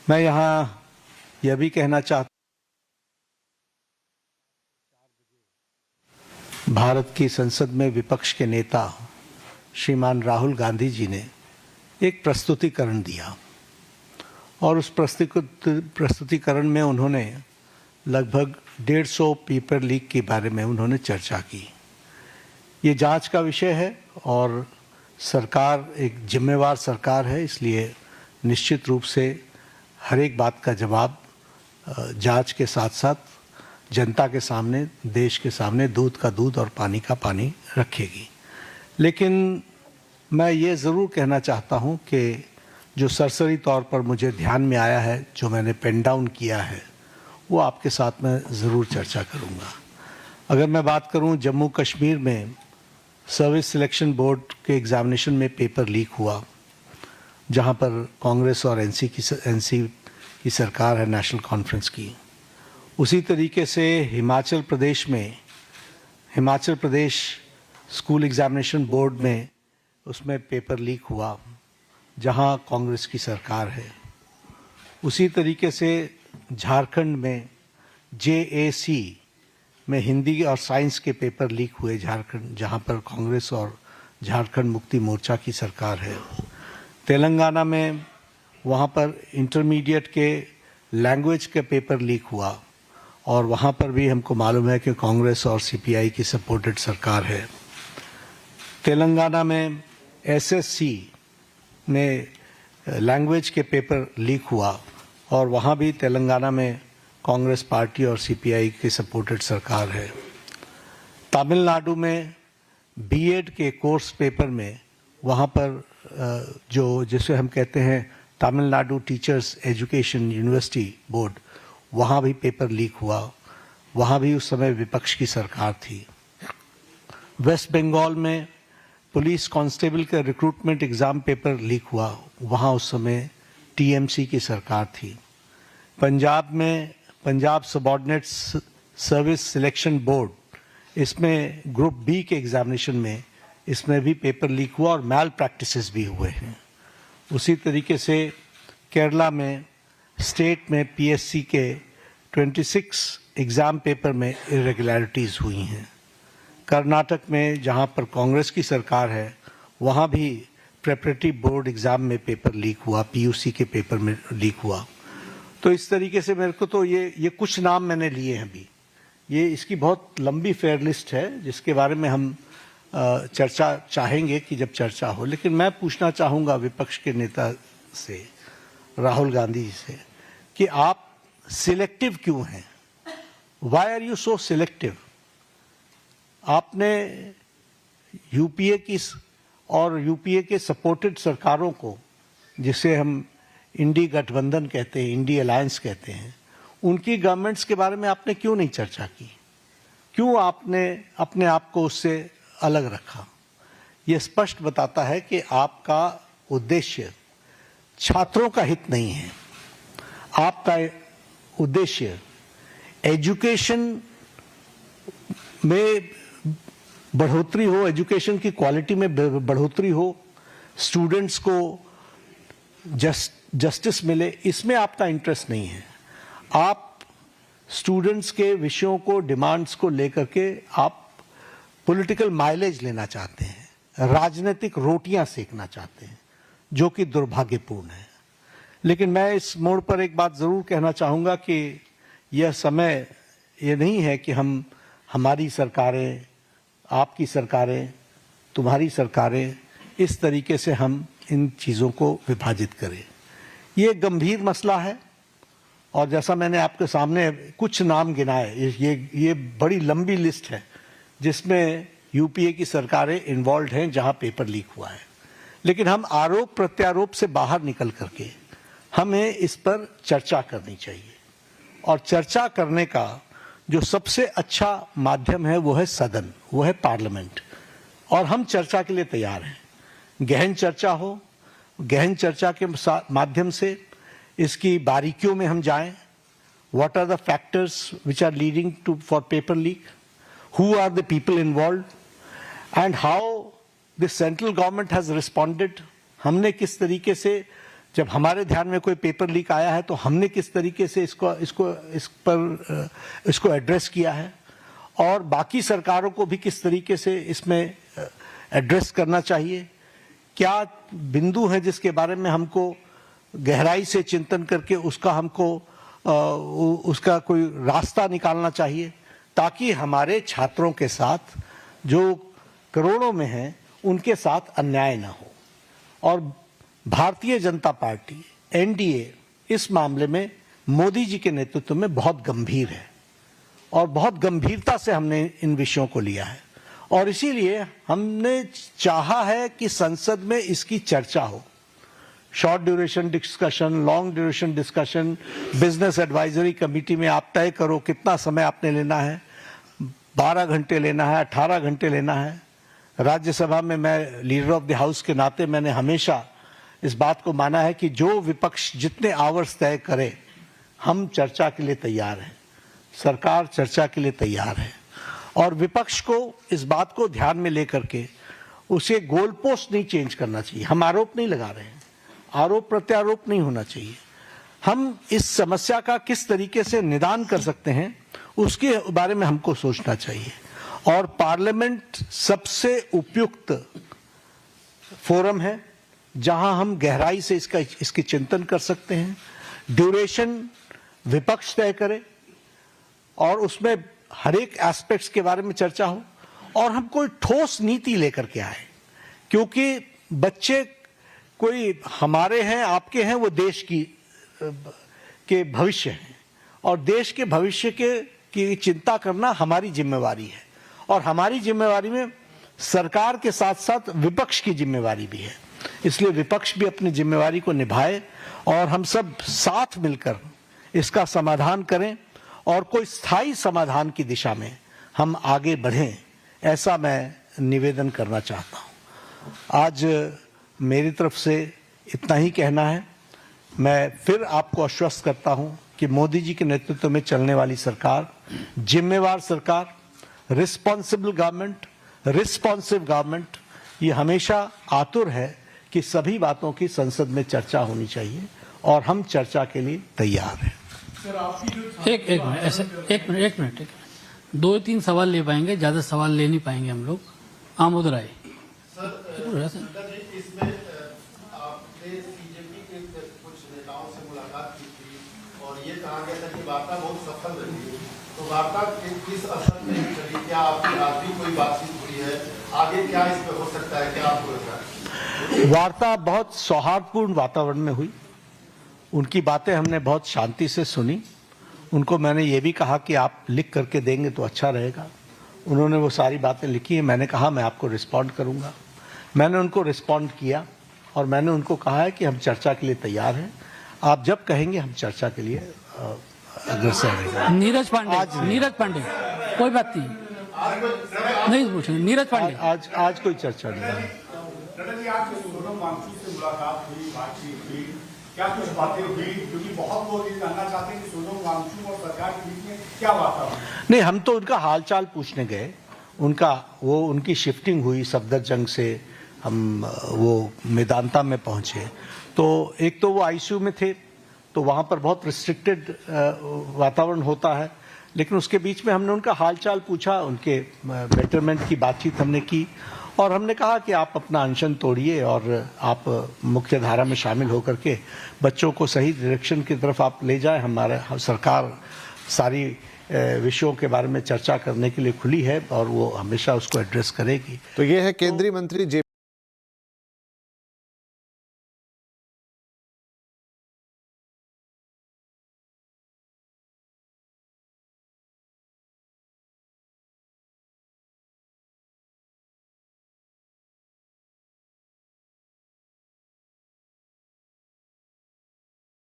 मैं यहाँ यह भी कहना चाहता हूँ, भारत की संसद में विपक्ष के नेता श्रीमान राहुल गांधी जी ने एक प्रस्तुतिकरण दिया और उस प्रस्तुतिकरण में उन्होंने लगभग 150 पेपर लीक के बारे में उन्होंने चर्चा की। ये जांच का विषय है और सरकार एक जिम्मेवार सरकार है, इसलिए निश्चित रूप से हर एक बात का जवाब जांच के साथ साथ जनता के सामने, देश के सामने दूध का दूध और पानी का पानी रखेगी। लेकिन मैं ये ज़रूर कहना चाहता हूँ कि जो सरसरी तौर पर मुझे ध्यान में आया है, जो मैंने पेन डाउन किया है, वो आपके साथ मैं ज़रूर चर्चा करूँगा। अगर मैं बात करूँ जम्मू कश्मीर में सर्विस सिलेक्शन बोर्ड के एग्ज़ामिनेशन में पेपर लीक हुआ, जहाँ पर कांग्रेस और एनसी की सरकार है, नेशनल कॉन्फ्रेंस की। उसी तरीके से Himachal Pradesh school examination board में उसमें पेपर लीक हुआ, जहाँ कांग्रेस की सरकार है। उसी तरीके से झारखंड में JAC में हिंदी और साइंस के पेपर लीक हुए झारखंड, जहाँ पर कांग्रेस और झारखंड मुक्ति मोर्चा की सरकार है। तेलंगाना में वहाँ पर इंटरमीडिएट के लैंग्वेज के पेपर लीक हुआ और वहाँ पर भी हमको मालूम है कि कांग्रेस और CPI की सपोर्टेड सरकार है। तेलंगाना में SSC में लैंग्वेज के पेपर लीक हुआ और वहाँ भी तेलंगाना में कांग्रेस पार्टी और CPI की सपोर्टेड सरकार है। तमिलनाडु में BEd के कोर्स पेपर में वहाँ पर जिसे हम कहते हैं Tamil Nadu teachers education university board, वहाँ भी पेपर लीक हुआ। वहाँ भी उस समय विपक्ष की सरकार थी। वेस्ट बंगाल में पुलिस कांस्टेबल का रिक्रूटमेंट एग्ज़ाम पेपर लीक हुआ, वहाँ उस समय TMC की सरकार थी। पंजाब में Punjab subordinate service selection board, इसमें ग्रुप B के एग्ज़ामिनेशन में इसमें भी पेपर लीक हुआ और मैल प्रैक्टिसेस भी हुए हैं। उसी तरीके से केरला में स्टेट में PSC के 26 एग्ज़ाम पेपर में इरेगुलरिटीज़ हुई हैं। कर्नाटक में जहाँ पर कांग्रेस की सरकार है, वहाँ भी प्रेपरेटरी बोर्ड एग्ज़ाम में पेपर लीक हुआ, PUC के पेपर में लीक हुआ। तो इस तरीके से मेरे को तो ये कुछ नाम मैंने लिए हैं अभी। ये इसकी बहुत लंबी फेयर लिस्ट है जिसके बारे में हम चर्चा चाहेंगे कि जब चर्चा हो। लेकिन मैं पूछना चाहूँगा विपक्ष के नेता से, राहुल गांधी जी से, कि आप सिलेक्टिव क्यों हैं? Why are you so selective? आपने UPA की और UPA के सपोर्टेड सरकारों को, जिसे हम इंडी गठबंधन कहते हैं, इंडी अलायंस कहते हैं, उनकी गवर्नमेंट्स के बारे में आपने क्यों नहीं चर्चा की? क्यों आपने अपने आप को उससे अलग रखा? ये स्पष्ट बताता है कि आपका उद्देश्य छात्रों का हित नहीं है। आपका उद्देश्य एजुकेशन में बढ़ोतरी हो, एजुकेशन की क्वालिटी में बढ़ोतरी हो, स्टूडेंट्स को जस्टिस मिले, इसमें आपका इंटरेस्ट नहीं है। आप स्टूडेंट्स के विषयों को, डिमांड्स को लेकर के आप पॉलिटिकल माइलेज लेना चाहते हैं, राजनीतिक रोटियां सेकना चाहते हैं, जो कि दुर्भाग्यपूर्ण है। लेकिन मैं इस मोड़ पर एक बात ज़रूर कहना चाहूँगा कि यह समय ये नहीं है कि हमारी सरकारें, आपकी सरकारें, तुम्हारी सरकारें, इस तरीके से हम इन चीज़ों को विभाजित करें। ये गंभीर मसला है और जैसा मैंने आपके सामने कुछ नाम गिनाए, ये बड़ी लंबी लिस्ट है जिसमें UPA की सरकारें इन्वॉल्व हैं जहां पेपर लीक हुआ है। लेकिन हम आरोप प्रत्यारोप से बाहर निकल करके हमें इस पर चर्चा करनी चाहिए और चर्चा करने का जो सबसे अच्छा माध्यम है वो है सदन, वो है पार्लियामेंट। और हम चर्चा के लिए तैयार हैं। गहन चर्चा हो, गहन चर्चा के माध्यम से इसकी बारीकियों में हम जाएं। What are the factors which are leading for paper leak? Who are the people involved? And how the central government has responded? हमने किस तरीके से जब हमारे ध्यान में कोई पेपर लीक आया है तो हमने किस तरीके से इसको एड्रेस किया है और बाकी सरकारों को भी किस तरीके से इसमें एड्रेस करना चाहिए, क्या बिंदु है जिसके बारे में हमको गहराई से चिंतन करके उसका कोई रास्ता निकालना चाहिए, ताकि हमारे छात्रों के साथ जो करोड़ों में हैं उनके साथ अन्याय ना हो। और भारतीय जनता पार्टी एनडीए इस मामले में मोदी जी के नेतृत्व में बहुत गंभीर है और बहुत गंभीरता से हमने इन विषयों को लिया है और इसीलिए हमने चाहा है कि संसद में इसकी चर्चा हो। Short duration discussion, long duration discussion, business advisory committee में आप तय करो कितना समय आपने लेना है, 12 घंटे लेना है, 18 घंटे लेना है। राज्यसभा में मैं लीडर ऑफ द हाउस के नाते मैंने हमेशा इस बात को माना है कि जो विपक्ष जितने आवर्स तय करे हम चर्चा के लिए तैयार हैं, सरकार चर्चा के लिए तैयार है और विपक्ष को इस बात को ध्यान में लेकर के उसे गोल पोस्ट नहीं चेंज करना चाहिए। हम आरोप नहीं लगा रहे हैं, आरोप प्रत्यारोप नहीं होना चाहिए। हम इस समस्या का किस तरीके से निदान कर सकते हैं उसके बारे में हमको सोचना चाहिए और पार्लियामेंट सबसे उपयुक्त फोरम है जहां हम गहराई से इसकी चिंतन कर सकते हैं। ड्यूरेशन विपक्ष तय करे और उसमें हर एक एस्पेक्ट्स के बारे में चर्चा हो और हम कोई ठोस नीति लेकर के आए, क्योंकि बच्चे कोई हमारे हैं आपके हैं, वो देश के भविष्य हैं और देश के भविष्य की चिंता करना हमारी जिम्मेवारी है और हमारी जिम्मेवारी में सरकार के साथ साथ विपक्ष की जिम्मेवारी भी है। इसलिए विपक्ष भी अपनी जिम्मेवारी को निभाए और हम सब साथ मिलकर इसका समाधान करें और कोई स्थायी समाधान की दिशा में हम आगे बढ़ें, ऐसा मैं निवेदन करना चाहता हूं। आज मेरी तरफ से इतना ही कहना है। मैं फिर आपको आश्वस्त करता हूं कि मोदी जी के नेतृत्व में चलने वाली सरकार जिम्मेवार सरकार, रिस्पॉन्सिबल गवर्नमेंट, रिस्पॉन्सिव गवर्नमेंट, ये हमेशा आतुर है कि सभी बातों की संसद में चर्चा होनी चाहिए और हम चर्चा के लिए तैयार हैं। एक मिनट 2-3 सवाल ले पाएंगे, ज्यादा सवाल ले नहीं पाएंगे हम लोग। आमोद राय इसमें आपने बीजेपी के कुछ नेताओं से मुलाकात की थी और ये कहा गया था कि वार्ता बहुत सफल रही, तो वार्ता किस असर में चली, क्या आपकी आज भी कोई बातचीत हुई है, आगे क्या इस पे हो सकता है, क्या आपको लगता है? वार्ता बहुत सौहार्दपूर्ण वातावरण में हुई, उनकी बातें हमने बहुत शांति से सुनी। उनको मैंने ये भी कहा कि आप लिख करके देंगे तो अच्छा रहेगा। उन्होंने वो सारी बातें लिखी हैं। मैंने कहा मैं आपको रिस्पॉन्ड करूंगा। मैंने उनको रिस्पॉन्ड किया और मैंने उनको कहा है कि हम चर्चा के लिए तैयार हैं, आप जब कहेंगे हम चर्चा के लिए अग्रसर रहेंगे। नीरज पांडे कोई बात नहीं पूछेंगे। नीरज पांडे आज कोई चर्चा नहीं है। सोनम वांगचुक से मुलाकात हुई, बातचीत हुई, क्या कुछ बातें हुई? क्योंकि बहुत लोग ये जानना चाहते हैं कि सोनम वांगचुक और सरकार के बीच में क्या बात हुई? नहीं, हम तो उनका हालचाल पूछने गए। उनकी शिफ्टिंग हुई सफदरजंग से, हम वो मेदांता में पहुंचे, तो एक तो वो आईसीयू में थे तो वहाँ पर बहुत रिस्ट्रिक्टेड वातावरण होता है, लेकिन उसके बीच में हमने उनका हालचाल पूछा, उनके बेटरमेंट की बातचीत हमने की और हमने कहा कि आप अपना अनशन तोड़िए और आप मुख्य धारा में शामिल होकर के बच्चों को सही डायरेक्शन की तरफ आप ले जाएं। हमारा सरकार सारी विषयों के बारे में चर्चा करने के लिए खुली है और वो हमेशा उसको एड्रेस करेगी। तो ये है केंद्रीय मंत्री जे